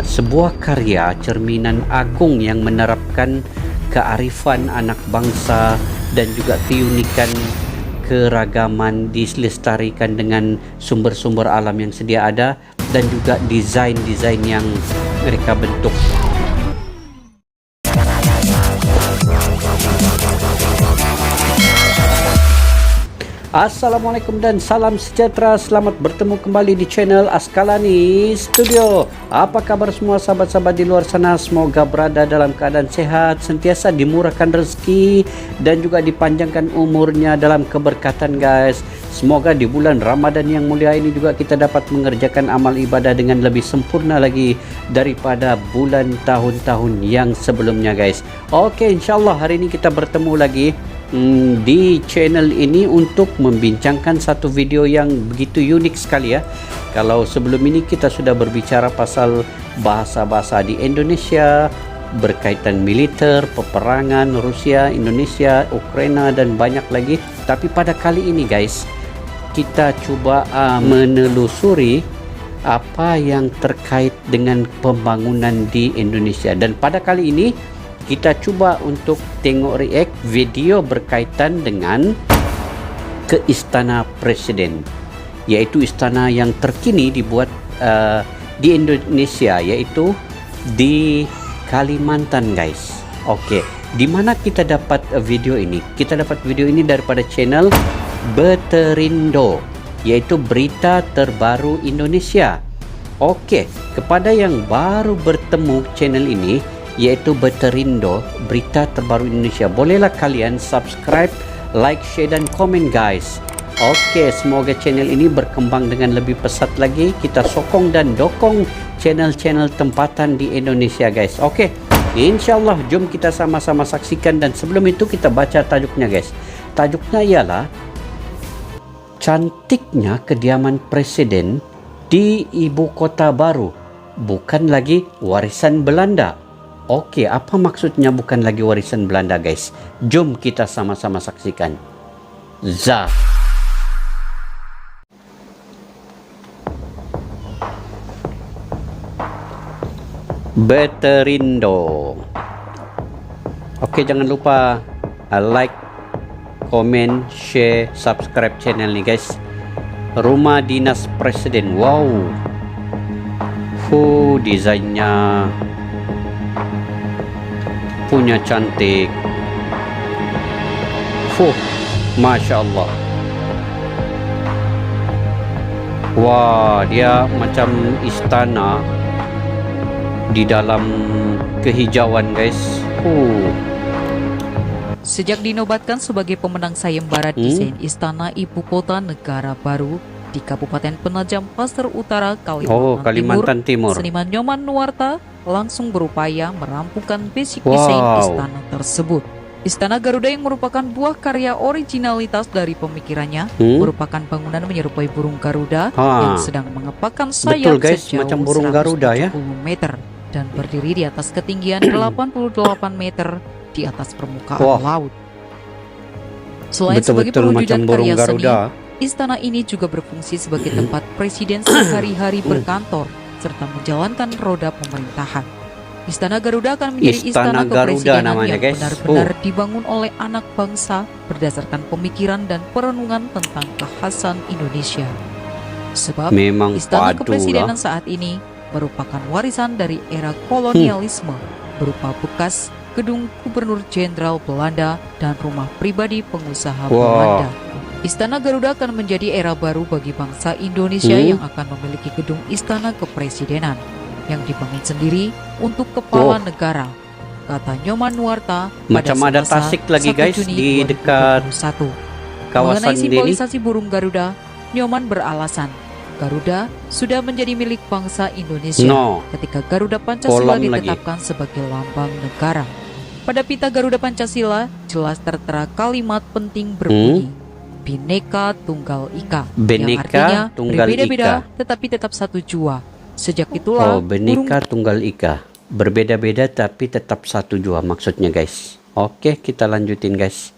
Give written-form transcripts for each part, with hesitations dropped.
sebuah karya cerminan agung yang menerapkan kearifan anak bangsa dan juga keunikan keragaman dilestarikan dengan sumber-sumber alam yang sedia ada dan juga desain-desain yang mereka bentuk. Assalamualaikum dan salam sejahtera. Selamat bertemu kembali di channel Askalani Studio. Apa kabar semua sahabat-sahabat di luar sana? Semoga berada dalam keadaan sehat, sentiasa dimurahkan rezeki dan juga dipanjangkan umurnya dalam keberkatan, guys. Semoga di bulan Ramadan yang mulia ini juga kita dapat mengerjakan amal ibadah dengan lebih sempurna lagi daripada bulan tahun-tahun yang sebelumnya, guys. Oke, insyaallah hari ini kita bertemu lagi di channel ini untuk membincangkan satu video yang begitu unik sekali ya. Kalau sebelum ini kita sudah berbicara pasal bahasa-bahasa di Indonesia berkaitan militer, peperangan Rusia, Indonesia, Ukraina dan banyak lagi. Tapi pada kali ini guys, kita coba menelusuri apa yang terkait dengan pembangunan di Indonesia. Dan pada kali ini kita coba untuk tengok react video berkaitan dengan ke Istana Presiden, yaitu istana yang terkini dibuat di Indonesia, yaitu di Kalimantan, guys. Oke, di mana kita dapat video ini? Kita dapat video ini daripada channel Beterindo, yaitu berita terbaru Indonesia. Oke, kepada yang baru bertemu channel ini, yaitu Beterindo, berita terbaru Indonesia, bolehlah kalian subscribe, like, share dan komen, guys. Oke, semoga channel ini berkembang dengan lebih pesat lagi. Kita sokong dan dokong channel-channel tempatan di Indonesia, guys. Oke, insyaallah jom kita sama-sama saksikan. Dan sebelum itu kita baca tajuknya, guys. Tajuknya ialah cantiknya kediaman presiden di ibu kota baru, bukan lagi warisan Belanda. Oke, apa maksudnya bukan lagi warisan Belanda, guys? Jom kita sama-sama saksikan. Za. Beterindo. Oke, jangan lupa like, komen, share, subscribe channel ini, guys. Rumah dinas presiden. Wow. Desainnya punya cantik. Masya Allah. Wah, dia macam istana di dalam kehijauan, guys. Sejak dinobatkan sebagai pemenang sayembara desain Istana Ibu Kota Negara Baru di Kabupaten Penajam Pasir Utara, Kalimantan Timur, seniman Nyoman Nuwarta langsung berupaya merampungkan basic desain istana tersebut. Istana Garuda yang merupakan buah karya originalitas dari pemikirannya merupakan bangunan menyerupai burung Garuda yang sedang mengepakkan sayap sejauh macam burung Garuda, 170 meter dan berdiri di atas ketinggian 88 meter di atas permukaan laut. Selain sebagai perwujudan karya seni, istana ini juga berfungsi sebagai tempat presiden sehari-hari berkantor serta menjalankan roda pemerintahan. Istana Garuda akan menjadi istana kepresidenan yang benar-benar dibangun oleh anak bangsa berdasarkan pemikiran dan perenungan tentang kekhasan Indonesia. Sebab memang istana kepresidenan saat ini merupakan warisan dari era kolonialisme berupa bekas gedung Gubernur Jenderal Belanda dan rumah pribadi pengusaha Belanda. Istana Garuda akan menjadi era baru bagi bangsa Indonesia yang akan memiliki gedung istana kepresidenan yang dibangun sendiri untuk kepala negara, kata Nyoman Nuwarta. Macam ada Tasik lagi, guys, di dekat kawasan mengenai simbolisasi burung Garuda, Nyoman beralasan Garuda sudah menjadi milik bangsa Indonesia ketika Garuda Pancasila ditetapkan sebagai lambang negara. Pada pita Garuda Pancasila jelas tertera kalimat penting berbunyi Bhinneka Tunggal Ika, yang artinya berbeda-beda tetapi tetap satu jua. Sejak itulah Bhinneka Tunggal Ika, berbeda-beda tapi tetap satu jua maksudnya, guys. Oke, kita lanjutin, guys.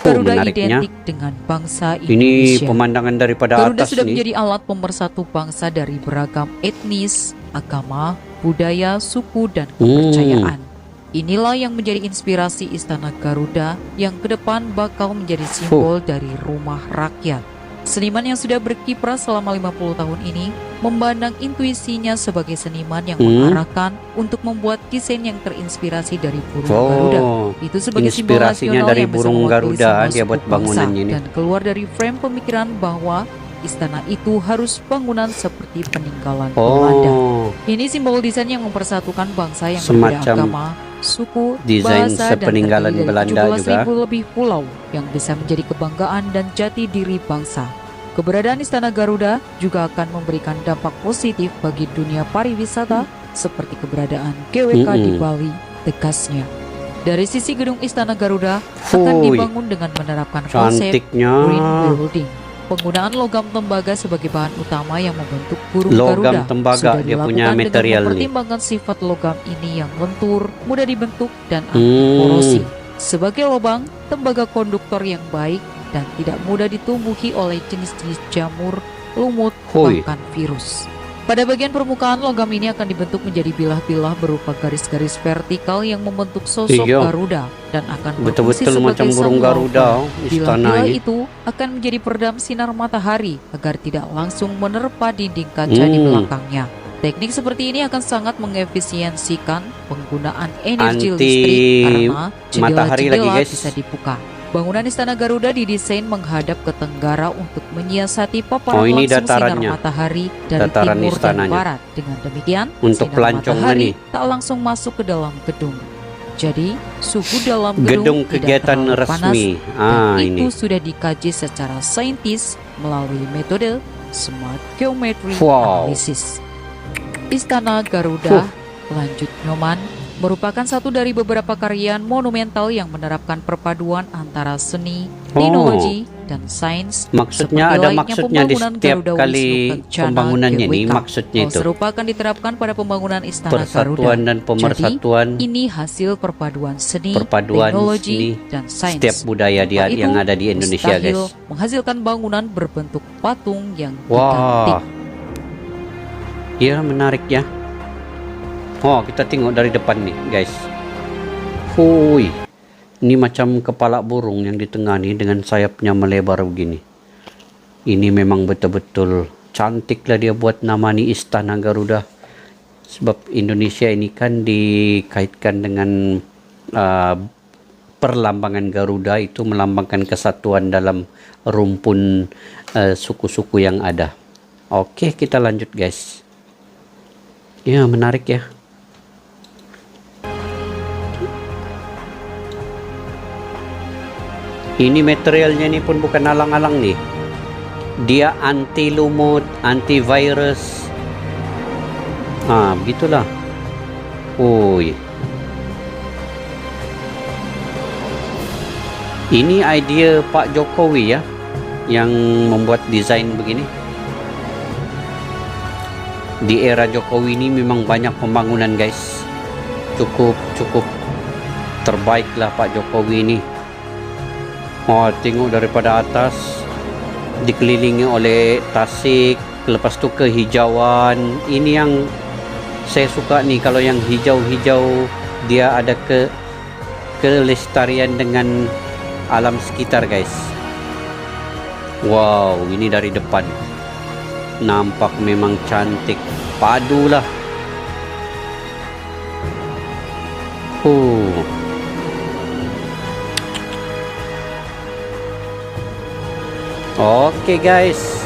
Garuda identik dengan bangsa Indonesia. Ini pemandangan daripada Garuda atas sudah nih. menjadi alat pemersatu bangsa dari beragam etnis, agama, budaya, suku, dan kepercayaan. Inilah yang menjadi inspirasi Istana Garuda yang ke depan bakal menjadi simbol dari rumah rakyat. Seniman yang sudah berkiprah selama 50 tahun ini memandang intuisinya sebagai seniman yang mengarahkan untuk membuat desain yang terinspirasi dari burung Garuda. Itu sebagai simbol nasional dari yang bisa burung mewakili Garuda semua dia suku buat bangsa bangunannya ini. dan keluar dari frame pemikiran bahwa istana itu harus bangunan seperti peninggalan Belanda. Ini simbol desain yang mempersatukan bangsa yang berbeda agama, suku, desain bahasa, dan sepeninggalan terdiri dari Belanda 17.000 lebih pulau yang bisa menjadi kebanggaan dan jati diri bangsa. Keberadaan Istana Garuda juga akan memberikan dampak positif bagi dunia pariwisata seperti keberadaan GWK di Bali, tegasnya. Dari sisi gedung Istana Garuda akan dibangun dengan menerapkan konsep green building. Penggunaan logam tembaga sebagai bahan utama yang membentuk burung Garuda tembaga sudah dia dilakukan punya dengan material mempertimbangkan sifat logam ini yang lentur, mudah dibentuk, dan anti korosi. Sebagai lubang, tembaga konduktor yang baik dan tidak mudah ditumbuhi oleh jenis-jenis jamur, lumut, bahkan virus. Pada bagian permukaan, logam ini akan dibentuk menjadi bilah-bilah berupa garis-garis vertikal yang membentuk sosok Garuda dan akan berfungsi sebagai macam burung Garuda. Bilah-bilah itu akan menjadi peredam sinar matahari agar tidak langsung menerpa dinding kaca di belakangnya. Teknik seperti ini akan sangat mengefisiensikan penggunaan energi listrik karena jendela-jendela bisa dibuka. Bangunan Istana Garuda didesain menghadap ke tenggara untuk menyiasati paparan langsung sinar matahari dari timur dan barat. Dengan demikian, untuk sinar matahari tak langsung masuk ke dalam gedung. Jadi, suhu dalam gedung kegiatan tidak resmi. Panas, dan itu sudah dikaji secara saintis melalui metode Smart Geometry Analysis. Istana Garuda, lanjut Nyoman, merupakan satu dari beberapa karya monumental yang menerapkan perpaduan antara seni, teknologi, dan sains. Maksudnya ada maksudnya di setiap kali pembangunannya ini, maksudnya itu serupa akan diterapkan pada pembangunan Istana persatuan Garuda. dan pemersatuan. Jadi, ini hasil perpaduan seni, teknologi, dan sains. Setiap budaya dia yang ada di Indonesia, guys. Menghasilkan bangunan berbentuk patung yang gigantik. Ya, menarik ya. Kita tengok dari depan nih, guys. Ini macam kepala burung yang di tengah nih dengan sayapnya melebar begini. Ini memang betul-betul cantik lah dia buat nama nih Istana Garuda. Sebab Indonesia ini kan dikaitkan dengan perlambangan Garuda, itu melambangkan kesatuan dalam rumpun suku-suku yang ada. Oke, kita lanjut, guys. Ya, menarik ya. Ini materialnya ini pun bukan alang-alang nih. Dia anti lumut, anti virus. Begitulah. Ini idea Pak Jokowi ya, yang membuat desain begini. Di era Jokowi ini memang banyak pembangunan, guys. Cukup terbaik lah Pak Jokowi ini. Tengok daripada atas dikelilingi oleh tasik, lepas tu kehijauan. Ini yang saya suka nih, kalau yang hijau-hijau dia ada kelestarian dengan alam sekitar, guys. Wow, ini dari depan nampak memang cantik, padulah. Oke, guys.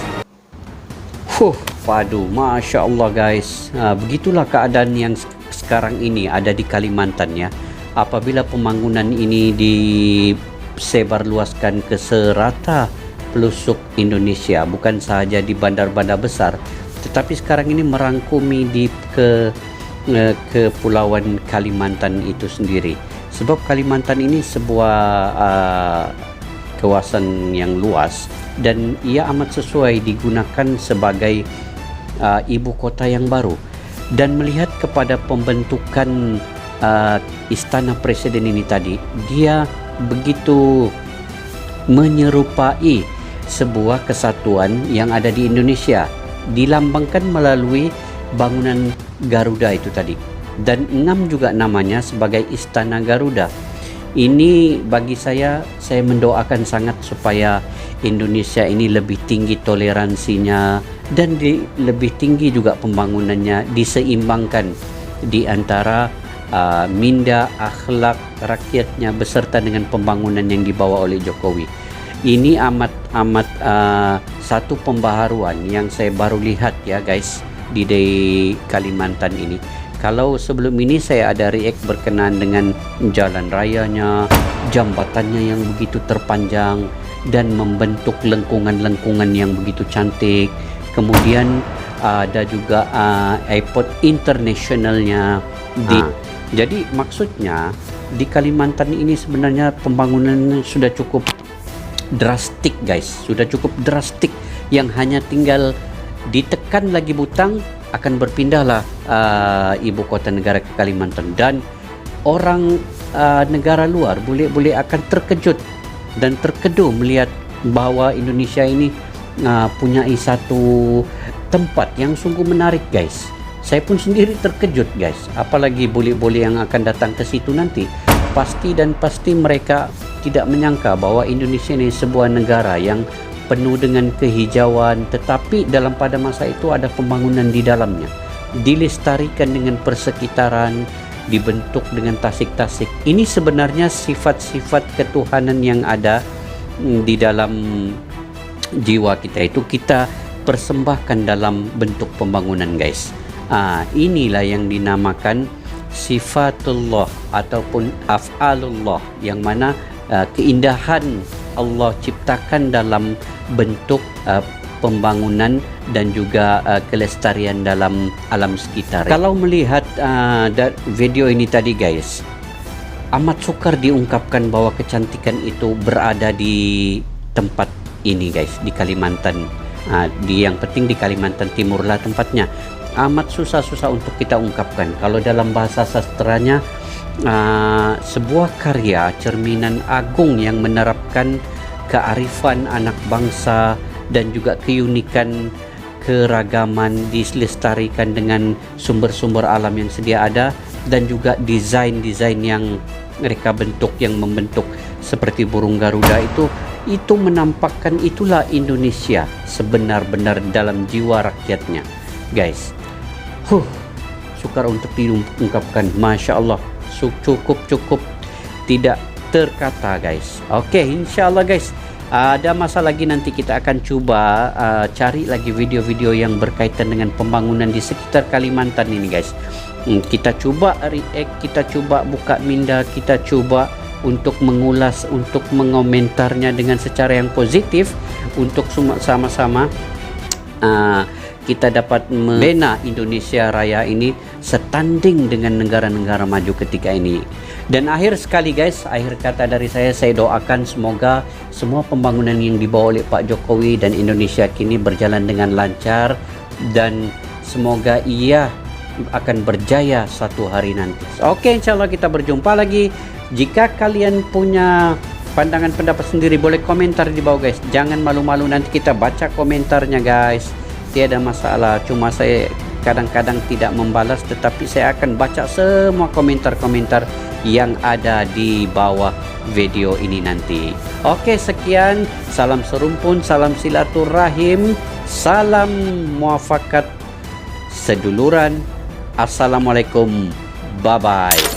Padu, Masya Allah, guys. Begitulah keadaan yang sekarang ini ada di Kalimantan ya. Apabila pembangunan ini disebarluaskan ke serata pelosok Indonesia, bukan sahaja di bandar-bandar besar, tetapi sekarang ini merangkumi di kepulauan Kalimantan itu sendiri. Sebab Kalimantan ini sebuah kawasan yang luas dan ia amat sesuai digunakan sebagai ibu kota yang baru. Dan melihat kepada pembentukan istana presiden ini tadi, dia begitu menyerupai sebuah kesatuan yang ada di Indonesia, dilambangkan melalui bangunan Garuda itu tadi. Dan Ngam juga namanya sebagai Istana Garuda. Ini bagi saya mendoakan sangat supaya Indonesia ini lebih tinggi toleransinya dan lebih tinggi juga pembangunannya, diseimbangkan di antara minda akhlak rakyatnya beserta dengan pembangunan yang dibawa oleh Jokowi. Ini amat satu pembaharuan yang saya baru lihat ya guys di Kalimantan ini. Kalau sebelum ini saya ada react berkenaan dengan jalan rayanya, jambatannya yang begitu terpanjang dan membentuk lengkungan-lengkungan yang begitu cantik. Kemudian ada juga airport internasionalnya jadi maksudnya di Kalimantan ini sebenarnya pembangunan sudah cukup drastik guys, sudah cukup drastik, yang hanya tinggal ditekan lagi butang akan berpindahlah ibu kota negara ke Kalimantan, dan orang negara luar boleh akan terkejut dan terkedu melihat bahwa Indonesia ini punya satu tempat yang sungguh menarik guys. Saya pun sendiri terkejut guys, apalagi bule-bule yang akan datang ke situ nanti. Pasti mereka tidak menyangka bahwa Indonesia ini sebuah negara yang penuh dengan kehijauan, tetapi pada masa itu ada pembangunan di dalamnya, dilestarikan dengan persekitaran, dibentuk dengan tasik-tasik. Ini sebenarnya sifat-sifat ketuhanan yang ada di dalam jiwa kita, itu kita persembahkan dalam bentuk pembangunan guys. Inilah yang dinamakan sifatullah ataupun af'alullah, yang mana keindahan Allah ciptakan dalam bentuk pembangunan dan juga kelestarian dalam alam sekitar. Kalau melihat video ini tadi guys, amat sukar diungkapkan bahwa kecantikan itu berada di tempat ini guys, di Kalimantan. Yang penting di Kalimantan Timur lah tempatnya. Amat susah untuk kita ungkapkan. Kalau dalam bahasa sastranya, sebuah karya cerminan agung yang menerapkan kearifan anak bangsa dan juga keunikan keragaman, dilestarikan dengan sumber-sumber alam yang sedia ada, dan juga desain-desain yang mereka bentuk, yang membentuk seperti burung Garuda itu menampakkan itulah Indonesia sebenar-benar dalam jiwa rakyatnya guys. Sukar untuk diungkapkan. Masya Allah, cukup tidak terkata guys. Oke, insya Allah guys, ada masa lagi nanti kita akan coba cari lagi video-video yang berkaitan dengan pembangunan di sekitar Kalimantan ini guys. Kita coba react, kita coba buka minda, kita coba untuk mengulas, untuk mengomentarnya dengan secara yang positif, untuk sama-sama kita dapat membina Indonesia Raya ini setanding dengan negara-negara maju ketika ini. Dan akhir sekali guys, akhir kata dari saya doakan semoga semua pembangunan yang dibawa oleh Pak Jokowi dan Indonesia kini berjalan dengan lancar, dan semoga ia akan berjaya satu hari nanti. Oke, insya Allah kita berjumpa lagi. Jika kalian punya pandangan pendapat sendiri, boleh komentar di bawah guys. Jangan malu-malu, nanti kita baca komentarnya guys. Tiada masalah, cuma saya kadang-kadang tidak membalas, tetapi saya akan baca semua komentar-komentar yang ada di bawah video ini nanti. Oke, sekian, salam serumpun, salam silaturahim, salam muafakat seduluran. Assalamualaikum, bye bye.